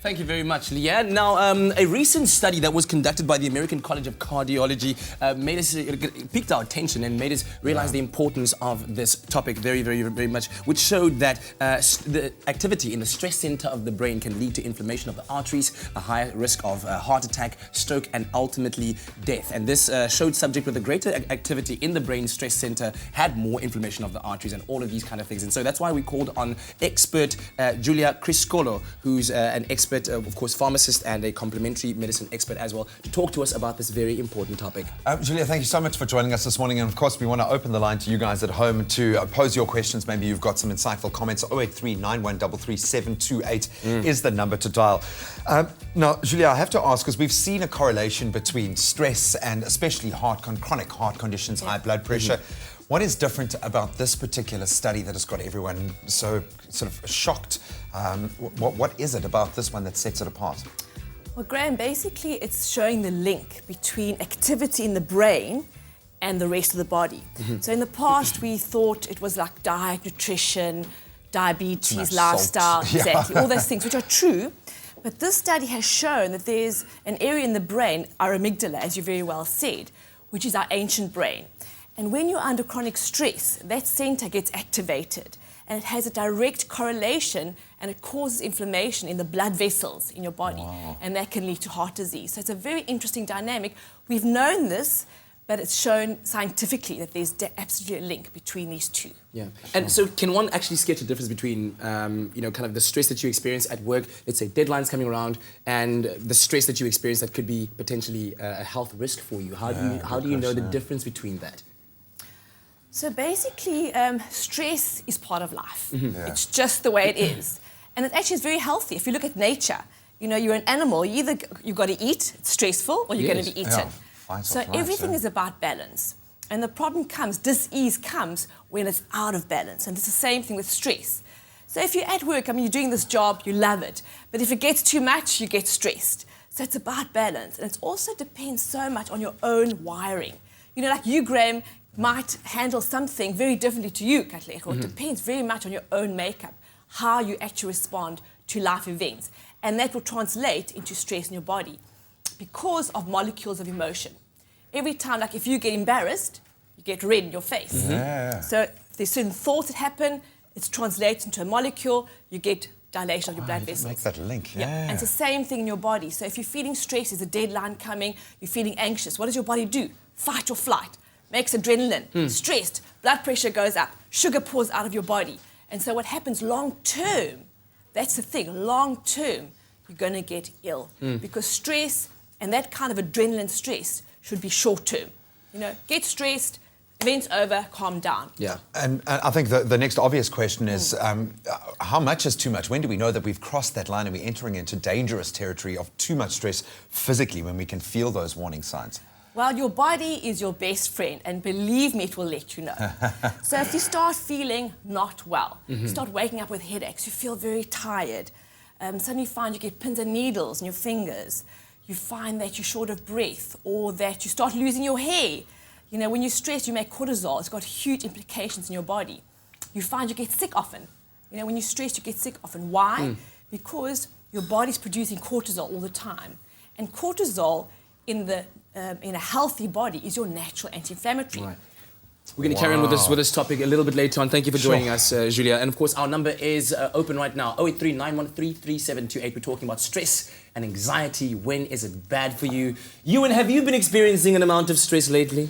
Thank you very much, Leanne. Now, a recent study that was conducted by the American College of Cardiology piqued our attention and made us realize the importance of this topic very much, which showed that the activity in the stress center of the brain can lead to inflammation of the arteries, a higher risk of heart attack, stroke, and ultimately death. And this showed subject with a greater activity in the brain stress center had more inflammation of the arteries and all of these kind of things. And so that's why we called on expert Giulia Criscuolo, who's an expert, of course, pharmacist and a complementary medicine expert as well, to talk to us about this very important topic. Giulia, thank you so much for joining us this morning. And of course, we want to open the line to you guys at home to pose your questions. Maybe you've got some insightful comments. 083 9133 728 is the number to dial. Now, Giulia, I have to ask, because we've seen a correlation between stress and especially chronic heart conditions, high blood pressure. What is different about this particular study that has got everyone so sort of shocked? What is it about this one that sets it apart? Well, Graham, basically it's showing the link between activity in the brain and the rest of the body. So in the past we thought it was like diet, nutrition, diabetes, lifestyle, exactly, all those things, which are true. But this study has shown that there's an area in the brain, our amygdala, as you very well said, which is our ancient brain. And when you're under chronic stress, that center gets activated and it has a direct correlation and it causes inflammation in the blood vessels in your body. Wow. And that can lead to heart disease. So it's a very interesting dynamic. We've known this, but it's shown scientifically that there's absolutely a link between these two. Yeah. And so can one actually sketch a difference between, kind of the stress that you experience at work, let's say deadlines coming around, and the stress that you experience that could be potentially a health risk for you? How do you know the difference between that? So basically, stress is part of life. It's just the way it is. And it actually is very healthy. If you look at nature, you know, you're an animal, you've got to eat, it's stressful, or you're going to be eaten. So everything is about balance. And the problem comes, dis-ease comes when it's out of balance. And it's the same thing with stress. So if you're at work, you're doing this job, you love it. But if it gets too much, you get stressed. So it's about balance. And it also depends so much on your own wiring. You know, like you, Graham, might handle something very differently to you, Kathleen, or it depends very much on your own makeup, how you actually respond to life events. And that will translate into stress in your body because of molecules of emotion. Every time, like if you get embarrassed, you get red in your face. So if there's certain thoughts that happen, it's translated into a molecule, you get dilation of your blood vessels. Make that link, And it's the same thing in your body. So if you're feeling stress, there's a deadline coming, you're feeling anxious, what does your body do? Fight or flight. Makes adrenaline, stressed, blood pressure goes up, sugar pours out of your body. And so what happens long term, that's the thing, long term, you're going to get ill. Because stress and that kind of adrenaline stress should be short term. You know, get stressed, event's over, calm down. Yeah. And I think the next obvious question is, how much is too much? When do we know that we've crossed that line and we're entering into dangerous territory of too much stress physically, when we can feel those warning signs? Well, your body is your best friend, and believe me, it will let you know. So if you start feeling not well, you start waking up with headaches, you feel very tired, suddenly you find you get pins and needles in your fingers, you find that you're short of breath, or that you start losing your hair. You know, when you're stressed, you make cortisol. It's got huge implications in your body. You find you get sick often. You know, when you're stressed, you get sick often. Why? Because your body's producing cortisol all the time. And cortisol in a healthy body is your natural anti-inflammatory. Right. We're going to carry on with this topic a little bit later on. Thank you for joining us, Giulia. And of course, our number is open right now, 083 9133 3728. We're talking about stress and anxiety. When is it bad for you? Ewan, have you been experiencing an amount of stress lately?